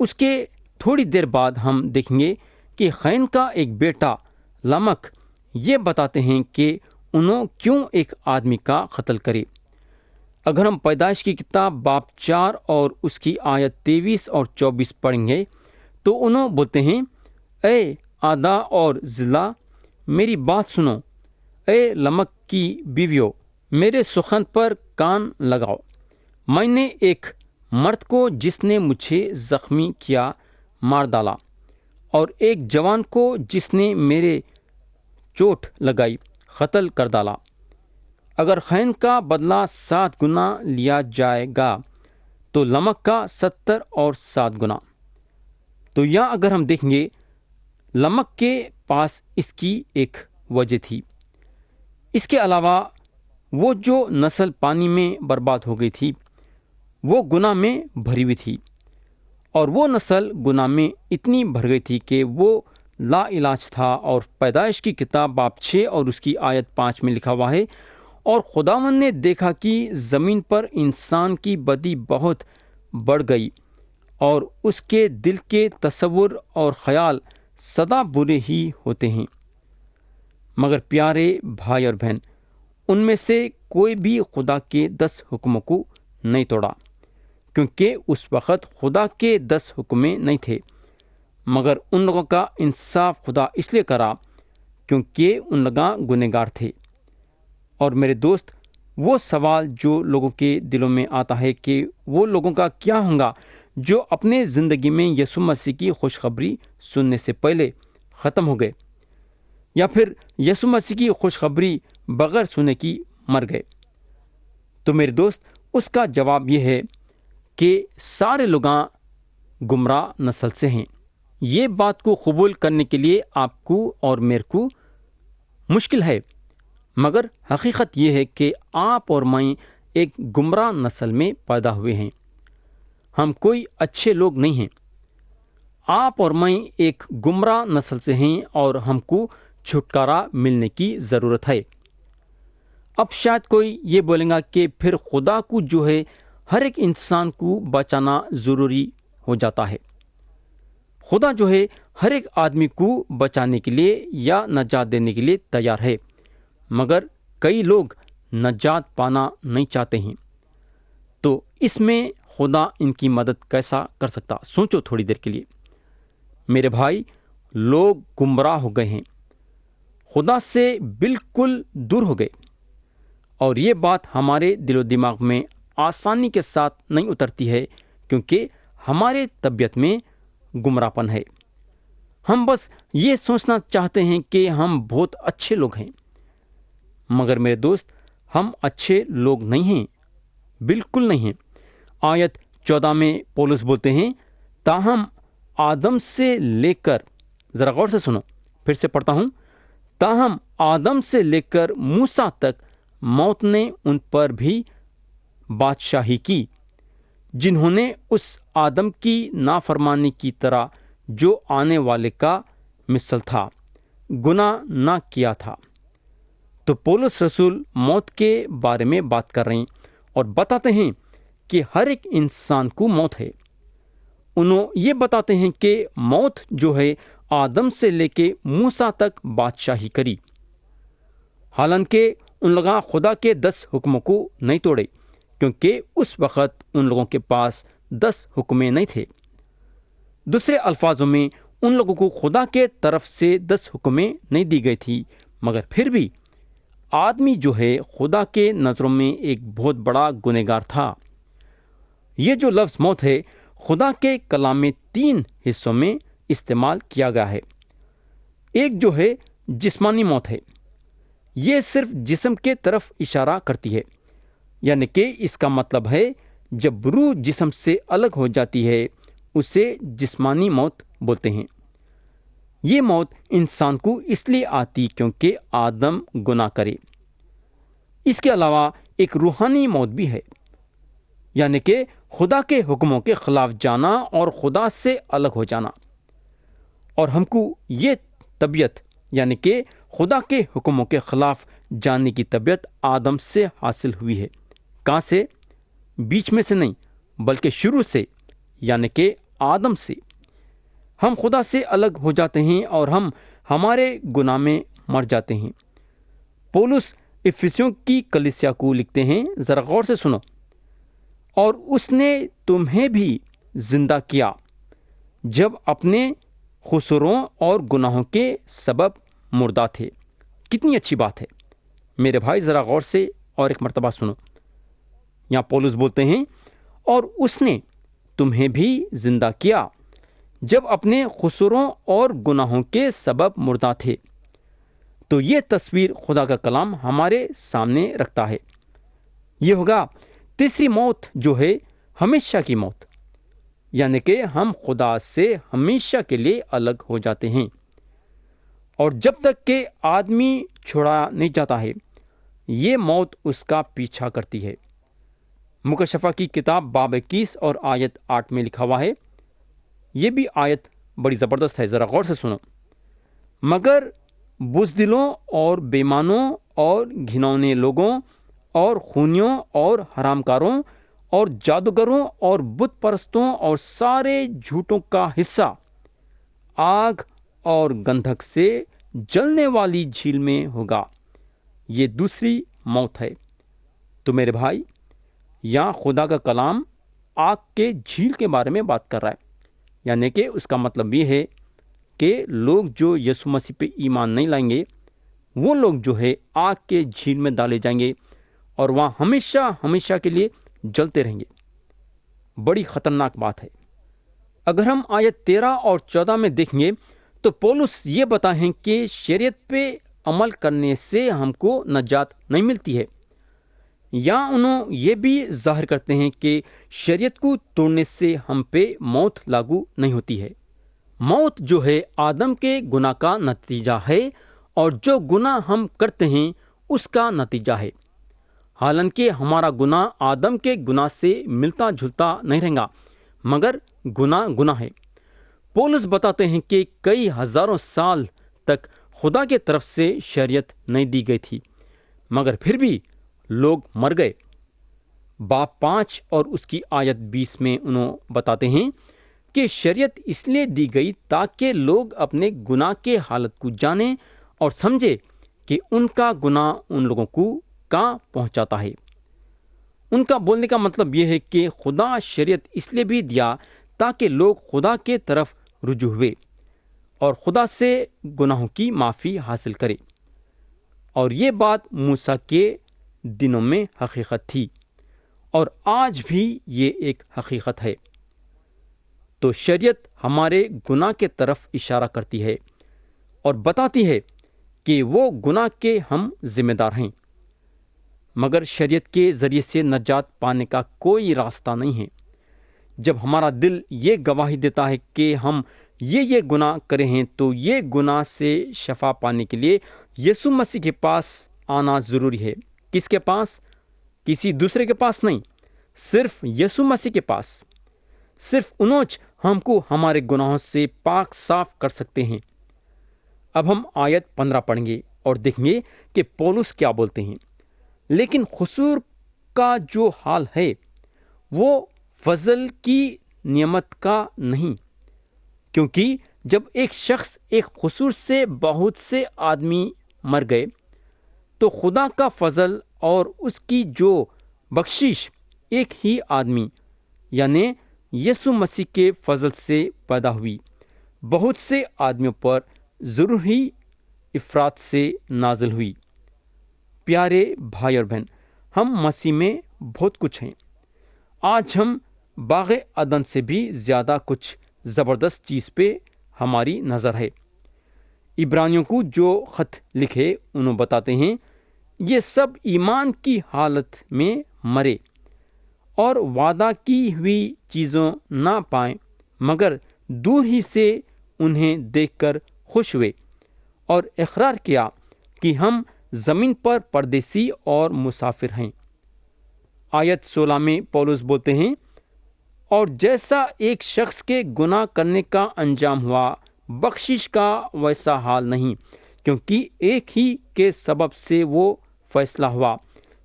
اس کے تھوڑی دیر بعد ہم دیکھیں گے کہ قین کا ایک بیٹا لمک یہ بتاتے ہیں کہ انہوں کیوں ایک آدمی کا قتل کرے۔ اگر ہم پیدائش کی کتاب باب 4 اور اس کی آیت 23 اور 24 پڑھیں گے تو انہوں بولتے ہیں، اے آدا اور ضلع میری بات سنو، اے لمک کی بیویوں میرے سخن پر کان لگاؤ۔ میں نے ایک مرد کو جس نے مجھے زخمی کیا مار ڈالا، اور ایک جوان کو جس نے میرے چوٹ لگائی قتل کر ڈالا۔ اگر قین کا بدلہ 7 گنا لیا جائے گا تو لمک کا 70 اور 7 گنا۔ تو یہاں اگر ہم دیکھیں گے لمک کے پاس اس کی ایک وجہ تھی۔ اس کے علاوہ وہ جو نسل پانی میں برباد ہو گئی تھی وہ گناہ میں بھری ہوئی تھی، اور وہ نسل گناہ میں اتنی بھر گئی تھی کہ وہ لا علاج تھا۔ اور پیدائش کی کتاب باب 6 اور اس کی آیت 5 میں لکھا ہوا ہے، اور خداوند نے دیکھا کہ زمین پر انسان کی بدی بہت بڑھ گئی، اور اس کے دل کے تصور اور خیال سدا برے ہی ہوتے ہیں۔ مگر پیارے بھائی اور بہن، ان میں سے کوئی بھی خدا کے 10 حکموں کو نہیں توڑا، کیونکہ اس وقت خدا کے 10 حکمیں نہیں تھے، مگر ان لوگوں کا انصاف خدا اس لیے کرا کیونکہ ان لوگاں گنہگار تھے۔ اور میرے دوست، وہ سوال جو لوگوں کے دلوں میں آتا ہے کہ وہ لوگوں کا کیا ہوگا جو اپنے زندگی میں یسوع مسیح کی خوشخبری سننے سے پہلے ختم ہو گئے، یا پھر یسوع مسیح کی خوشخبری بغیر سنے کی مر گئے۔ تو میرے دوست، اس کا جواب یہ ہے کہ سارے لوگاں گمراہ نسل سے ہیں۔ یہ بات کو قبول کرنے کے لیے آپ کو اور میرے کو مشکل ہے، مگر حقیقت یہ ہے کہ آپ اور میں ایک گمراہ نسل میں پیدا ہوئے ہیں۔ ہم کوئی اچھے لوگ نہیں ہیں۔ آپ اور میں ایک گمراہ نسل سے ہیں اور ہم کو چھٹکارا ملنے کی ضرورت ہے۔ اب شاید کوئی یہ بولے گا کہ پھر خدا کو جو ہے ہر ایک انسان کو بچانا ضروری ہو جاتا ہے۔ خدا جو ہے ہر ایک آدمی کو بچانے کے لیے یا نجات دینے کے لیے تیار ہے، مگر کئی لوگ نجات پانا نہیں چاہتے ہیں۔ تو اس میں خدا ان کی مدد کیسا کر سکتا؟ سوچو تھوڑی دیر کے لیے۔ میرے بھائی، لوگ گمراہ ہو گئے ہیں، خدا سے بالکل دور ہو گئے، اور یہ بات ہمارے دل و دماغ میں آسانی کے ساتھ نہیں اترتی ہے، کیونکہ ہمارے طبیعت میں گمراہ پن ہے۔ ہم بس یہ سوچنا چاہتے ہیں کہ ہم بہت اچھے لوگ ہیں، مگر میرے دوست، ہم اچھے لوگ نہیں ہیں، بالکل نہیں ہیں۔ آیت 14 میں پولس بولتے ہیں، تاہم آدم سے لے کر، ذرا غور سے سنو، پھر سے پڑھتا ہوں، تاہم آدم سے لے کر موسیٰ تک موت نے ان پر بھی بادشاہی کی، جنہوں نے اس آدم کی نافرمانی کی طرح جو آنے والے کا مثل تھا گناہ نہ کیا تھا۔ تو پولس رسول موت کے بارے میں بات کر رہے ہیں اور بتاتے ہیں کہ ہر ایک انسان کو موت ہے۔ انہوں یہ بتاتے ہیں کہ موت جو ہے آدم سے لے کے موسیٰ تک بادشاہی کری، حالانکہ ان لوگوں خدا کے 10 حکموں کو نہیں توڑے، کیونکہ اس وقت ان لوگوں کے پاس 10 حکمیں نہیں تھے۔ دوسرے الفاظوں میں ان لوگوں کو خدا کے طرف سے 10 حکمیں نہیں دی گئی تھی، مگر پھر بھی آدمی جو ہے خدا کے نظروں میں ایک بہت بڑا گنہگار تھا۔ یہ جو لفظ موت ہے خدا کے کلام میں 3 حصوں میں استعمال کیا گیا ہے۔ ایک جو ہے جسمانی موت ہے، یہ صرف جسم کے طرف اشارہ کرتی ہے، یعنی کہ اس کا مطلب ہے جب روح جسم سے الگ ہو جاتی ہے اسے جسمانی موت بولتے ہیں۔ یہ موت انسان کو اس لیے آتی کیونکہ آدم گناہ کرے۔ اس کے علاوہ ایک روحانی موت بھی ہے، یعنی کہ خدا کے حکموں کے خلاف جانا اور خدا سے الگ ہو جانا۔ اور ہم کو یہ طبیعت یعنی کہ خدا کے حکموں کے خلاف جانے کی طبیعت آدم سے حاصل ہوئی ہے۔ کہاں سے؟ بیچ میں سے نہیں، بلکہ شروع سے، یعنی کہ آدم سے ہم خدا سے الگ ہو جاتے ہیں اور ہم ہمارے گناہ میں مر جاتے ہیں۔ پولس افسیوں کی کلیسیا کو لکھتے ہیں، ذرا غور سے سنو، اور اس نے تمہیں بھی زندہ کیا جب اپنے قصوروں اور گناہوں کے سبب مردہ تھے۔ کتنی اچھی بات ہے میرے بھائی، ذرا غور سے اور ایک مرتبہ سنو۔ یہاں پولس بولتے ہیں اور اس نے تمہیں بھی زندہ کیا جب اپنے قصوروں اور گناہوں کے سبب مردہ تھے۔ تو یہ تصویر خدا کا کلام ہمارے سامنے رکھتا ہے۔ یہ ہوگا تیسری موت، جو ہے ہمیشہ کی موت، یعنی کہ ہم خدا سے ہمیشہ کے لیے الگ ہو جاتے ہیں، اور جب تک کہ آدمی چھڑا نہیں جاتا ہے یہ موت اس کا پیچھا کرتی ہے۔ مکشفہ کی کتاب باب 21 اور آیت 8 میں لکھا ہوا ہے، یہ بھی آیت بڑی زبردست ہے، ذرا غور سے سنو۔ مگر بزدلوں اور بےمانوں اور گھنونے لوگوں اور خونیوں اور حرام کاروں اور جادوگروں اور بت پرستوں اور سارے جھوٹوں کا حصہ آگ اور گندھک سے جلنے والی جھیل میں ہوگا۔ یہ دوسری موت ہے۔ تو میرے بھائی، یہاں خدا کا کلام آگ کے جھیل کے بارے میں بات کر رہا ہے، یعنی کہ اس کا مطلب یہ ہے کہ لوگ جو یسوع مسیح پہ ایمان نہیں لائیں گے وہ لوگ جو ہے آگ کے جھیل میں ڈالے جائیں گے اور وہاں ہمیشہ ہمیشہ کے لیے جلتے رہیں گے۔ بڑی خطرناک بات ہے۔ اگر ہم آیت 13 اور 14 میں دیکھیں گے تو پولس یہ بتائیں کہ شریعت پہ عمل کرنے سے ہم کو نجات نہیں ملتی ہے، یا انہوں یہ بھی ظاہر کرتے ہیں کہ شریعت کو توڑنے سے ہم پہ موت لاگو نہیں ہوتی ہے۔ موت جو ہے آدم کے گناہ کا نتیجہ ہے، اور جو گناہ ہم کرتے ہیں اس کا نتیجہ ہے۔ حالانکہ ہمارا گناہ آدم کے گناہ سے ملتا جھلتا نہیں رہے گا، مگر گناہ ہے۔ پولس بتاتے ہیں کہ کئی ہزاروں سال تک خدا کے طرف سے شریعت نہیں دی گئی تھی، مگر پھر بھی لوگ مر گئے۔ باب 5 اور اس کی آیت 20 میں انہوں بتاتے ہیں کہ شریعت اس لیے دی گئی تاکہ لوگ اپنے گناہ کے حالت کو جانیں اور سمجھے کہ ان کا گناہ ان لوگوں کو کہاں پہنچاتا ہے۔ ان کا بولنے کا مطلب یہ ہے کہ خدا شریعت اس لیے بھی دیا تاکہ لوگ خدا کے طرف رجوع ہوئے اور خدا سے گناہوں کی معافی حاصل کرے، اور یہ بات موسیٰ کے دنوں میں حقیقت تھی، اور آج بھی یہ ایک حقیقت ہے۔ تو شریعت ہمارے گناہ کے طرف اشارہ کرتی ہے اور بتاتی ہے کہ وہ گناہ کے ہم ذمہ دار ہیں، مگر شریعت کے ذریعے سے نجات پانے کا کوئی راستہ نہیں ہے۔ جب ہمارا دل یہ گواہی دیتا ہے کہ ہم یہ گناہ کرے ہیں تو یہ گناہ سے شفا پانے کے لیے یسوع مسیح کے پاس آنا ضروری ہے۔ کس کے پاس؟ کسی دوسرے کے پاس نہیں، صرف یسوع مسیح کے پاس۔ صرف انہوں ہم کو ہمارے گناہوں سے پاک صاف کر سکتے ہیں۔ اب ہم آیت 15 پڑھیں گے اور دیکھیں گے کہ پولس کیا بولتے ہیں۔ لیکن قصور کا جو حال ہے وہ فضل کی نعمت کا نہیں، کیونکہ جب ایک شخص ایک قصور سے بہت سے آدمی مر گئے تو خدا کا فضل اور اس کی جو بخشش ایک ہی آدمی یعنی یسوع مسیح کے فضل سے پیدا ہوئی، بہت سے آدمیوں پر ضروری افراد سے نازل ہوئی۔ پیارے بھائی اور بہن، ہم مسیح میں بہت کچھ ہیں۔ آج ہم باغ عدن سے بھی زیادہ کچھ زبردست چیز پہ ہماری نظر ہے۔ عبرانیوں کو جو خط لکھے انہوں بتاتے ہیں یہ سب ایمان کی حالت میں مرے اور وعدہ کی ہوئی چیزوں نہ پائیں، مگر دور ہی سے انہیں دیکھ کر خوش ہوئے اور اقرار کیا کہ ہم زمین پر پردیسی اور مسافر ہیں۔ آیت 16 میں پولس بولتے ہیں، اور جیسا ایک شخص کے گناہ کرنے کا انجام ہوا، بخشش کا ویسا حال نہیں، کیونکہ ایک ہی کے سبب سے وہ فیصلہ ہوا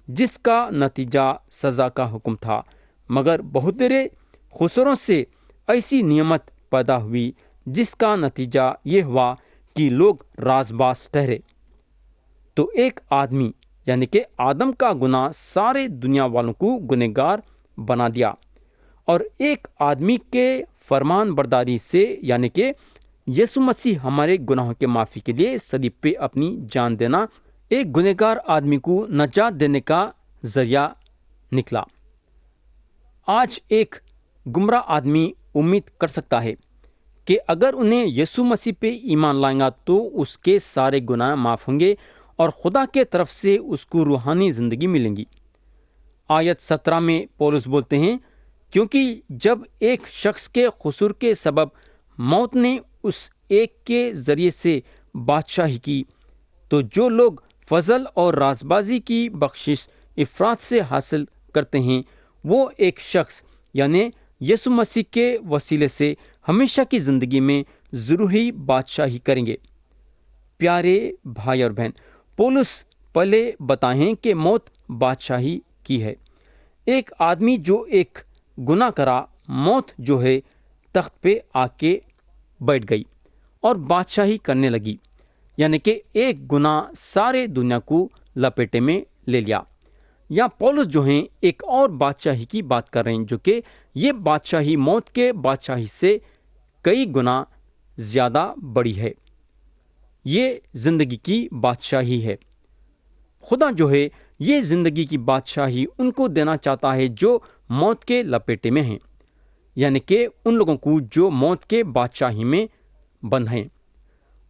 جس کا نتیجہ سزا کا حکم تھا، مگر بہت تیرے قصوروں سے ایسی نعمت پیدا ہوئی جس کا نتیجہ یہ ہوا کہ لوگ رازباز ٹھہرے۔ تو ایک آدمی یعنی کہ آدم کا گناہ سارے دنیا والوں کو گنہگار بنا دیا، اور ایک آدمی کے فرمان برداری سے یعنی کہ یسوع مسیح ہمارے گناہوں کے معافی کے لیے صلیب پہ اپنی جان دینا ایک گنہگار آدمی کو نجات دینے کا ذریعہ نکلا۔ آج ایک گمراہ آدمی امید کر سکتا ہے کہ اگر انہیں یسوع مسیح پہ ایمان لائیں گا تو اس کے سارے گناہ معاف ہوں گے اور خدا کے طرف سے اس کو روحانی زندگی ملیں گی۔ آیت 17 میں پولس بولتے ہیں، کیونکہ جب ایک شخص کے قصور کے سبب موت نے اس ایک کے ذریعے سے بادشاہی کی، تو جو لوگ فضل اور رازبازی کی بخشش افراط سے حاصل کرتے ہیں وہ ایک شخص یعنی یسوع مسیح کے وسیلے سے ہمیشہ کی زندگی میں ضروری بادشاہی کریں گے۔ پیارے بھائی اور بہن، پولس پہلے بتائیں کہ موت بادشاہی کی ہے۔ ایک آدمی جو ایک گناہ کرا، موت جو ہے تخت پہ آ کے بیٹھ گئی اور بادشاہی کرنے لگی، یعنی کہ ایک گناہ سارے دنیا کو لپیٹے میں لے لیا۔ یا پولس جو ہیں ایک اور بادشاہی کی بات کر رہے ہیں، جو کہ یہ بادشاہی موت کے بادشاہی سے کئی گنا زیادہ بڑی ہے۔ یہ زندگی کی بادشاہی ہے۔ خدا جو ہے یہ زندگی کی بادشاہی ان کو دینا چاہتا ہے جو موت کے لپیٹے میں ہیں، یعنی کہ ان لوگوں کو جو موت کے بادشاہی میں بند ہیں۔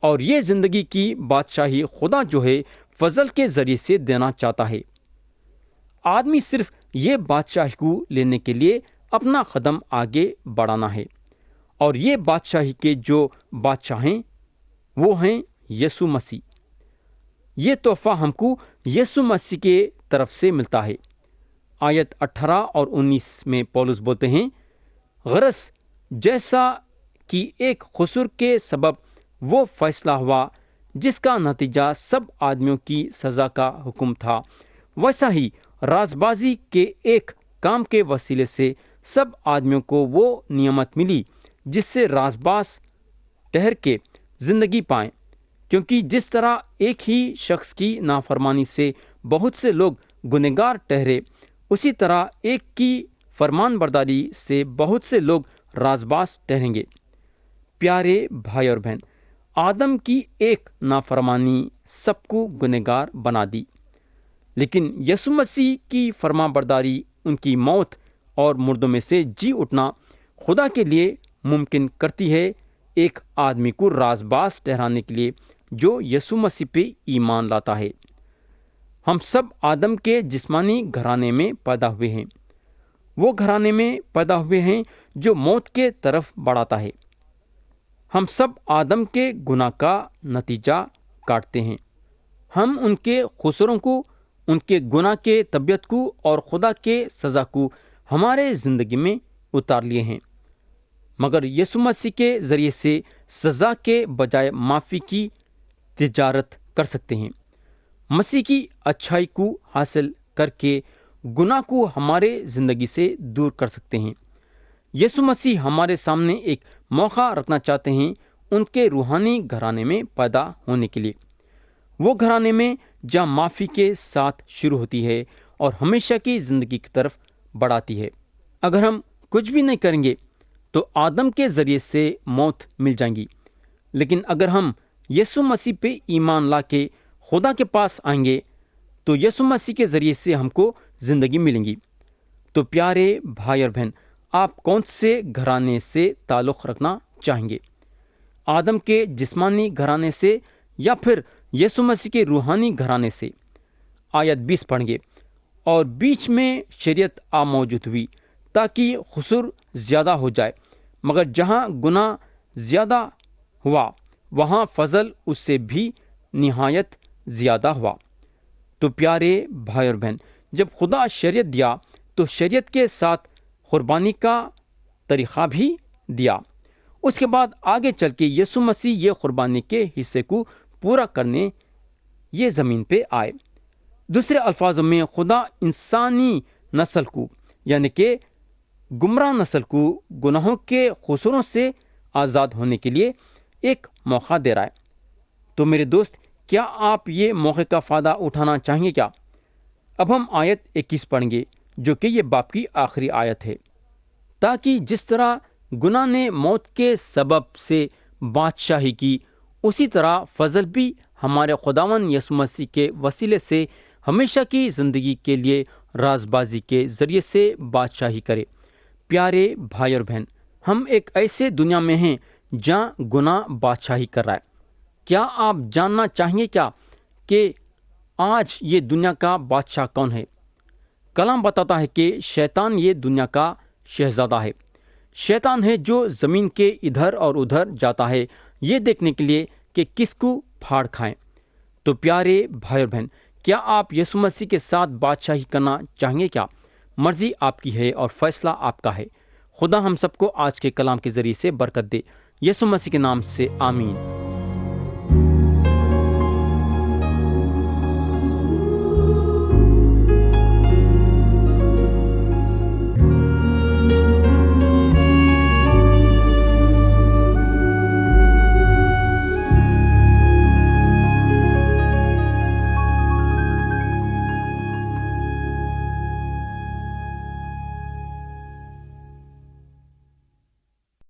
اور یہ زندگی کی بادشاہی خدا جو ہے فضل کے ذریعے سے دینا چاہتا ہے۔ آدمی صرف یہ بادشاہی کو لینے کے لیے اپنا قدم آگے بڑھانا ہے، اور یہ بادشاہی کے جو بادشاہ ہیں وہ ہیں یسوع مسیح۔ یہ تحفہ ہم کو یسوع مسیح کے طرف سے ملتا ہے۔ آیت 18 اور 19 میں پولس بولتے ہیں، غرض جیسا کہ ایک قصور کے سبب وہ فیصلہ ہوا جس کا نتیجہ سب آدمیوں کی سزا کا حکم تھا، ویسا ہی رازبازی کے ایک کام کے وسیلے سے سب آدمیوں کو وہ نعمت ملی جس سے رازباز ٹھہر کے زندگی پائیں، کیونکہ جس طرح ایک ہی شخص کی نافرمانی سے بہت سے لوگ گنہگار ٹھہرے، اسی طرح ایک کی فرمان برداری سے بہت سے لوگ رازباز ٹھہریں گے۔ پیارے بھائی اور بہن، آدم کی ایک نافرمانی سب کو گنہگار بنا دی، لیکن یسوع مسیح کی فرمان برداری ان کی موت اور مردوں میں سے جی اٹھنا خدا کے لیے ممکن کرتی ہے ایک آدمی کو رازباز ٹھہرانے کے لیے جو یسوع مسیح پہ ایمان لاتا ہے۔ ہم سب آدم کے جسمانی گھرانے میں پیدا ہوئے ہیں، وہ گھرانے میں پیدا ہوئے ہیں جو موت کے طرف بڑھاتا ہے۔ ہم سب آدم کے گناہ کا نتیجہ کاٹتے ہیں۔ ہم ان کے قصوروں کو، ان کے گناہ کے طبیعت کو اور خدا کے سزا کو ہمارے زندگی میں اتار لیے ہیں، مگر یسوع مسیح کے ذریعے سے سزا کے بجائے معافی کی تجارت کر سکتے ہیں۔ مسیح کی اچھائی کو حاصل کر کے گناہ کو ہمارے زندگی سے دور کر سکتے ہیں۔ یسوع مسیح ہمارے سامنے ایک موقع رکھنا چاہتے ہیں ان کے روحانی گھرانے میں پیدا ہونے کے لیے، وہ گھرانے میں جہاں معافی کے ساتھ شروع ہوتی ہے اور ہمیشہ کی زندگی کی طرف بڑھاتی ہے۔ اگر ہم کچھ بھی نہیں کریں گے تو آدم کے ذریعے سے موت مل جائیں گی، لیکن اگر ہم یسوع مسیح پہ ایمان لا کے خدا کے پاس آئیں گے تو یسوع مسیح کے ذریعے سے ہم کو زندگی ملیں گی۔ تو پیارے بھائی اور بہن، آپ کون سے گھرانے سے تعلق رکھنا چاہیں گے؟ آدم کے جسمانی گھرانے سے یا پھر یسوع مسیح کے روحانی گھرانے سے؟ آیت 20 پڑھیں گے، اور بیچ میں شریعت آ موجود ہوئی تاکہ قصور زیادہ ہو جائے، مگر جہاں گناہ زیادہ ہوا وہاں فضل اس سے بھی نہایت زیادہ ہوا۔ تو پیارے بھائی اور بہن، جب خدا شریعت دیا تو شریعت کے ساتھ قربانی کا طریقہ بھی دیا۔ اس کے بعد آگے چل کے یسوع مسیح یہ قربانی کے حصے کو پورا کرنے یہ زمین پہ آئے۔ دوسرے الفاظوں میں خدا انسانی نسل کو یعنی کہ گمراہ نسل کو گناہوں کے قصوروں سے آزاد ہونے کے لیے ایک موقع دے رہا ہے۔ تو میرے دوست، کیا آپ یہ موقع کا فائدہ اٹھانا چاہیں گے کیا؟ اب ہم آیت 21 پڑھیں گے، جو کہ یہ باب کی آخری آیت ہے۔ تاکہ جس طرح گناہ نے موت کے سبب سے بادشاہی کی، اسی طرح فضل بھی ہمارے خداوند یسوع مسیح کے وسیلے سے ہمیشہ کی زندگی کے لیے راز بازی کے ذریعے سے بادشاہی کرے۔ پیارے بھائی اور بہن، ہم ایک ایسے دنیا میں ہیں جہاں گناہ بادشاہی کر رہا ہے۔ کیا آپ جاننا چاہیں گے کیا کہ آج یہ دنیا کا بادشاہ کون ہے؟ کلام بتاتا ہے کہ شیطان یہ دنیا کا شہزادہ ہے۔ شیطان ہے جو زمین کے ادھر اور ادھر جاتا ہے، یہ دیکھنے کے لیے کہ کس کو پھاڑ کھائیں۔ تو پیارے بھائی اور بہن، کیا آپ یسوع مسیح کے ساتھ بادشاہی کرنا چاہیں گے کیا؟ مرضی آپ کی ہے اور فیصلہ آپ کا ہے۔ خدا ہم سب کو آج کے کلام کے ذریعے سے برکت دے، یسوع مسیح کے نام سے آمین۔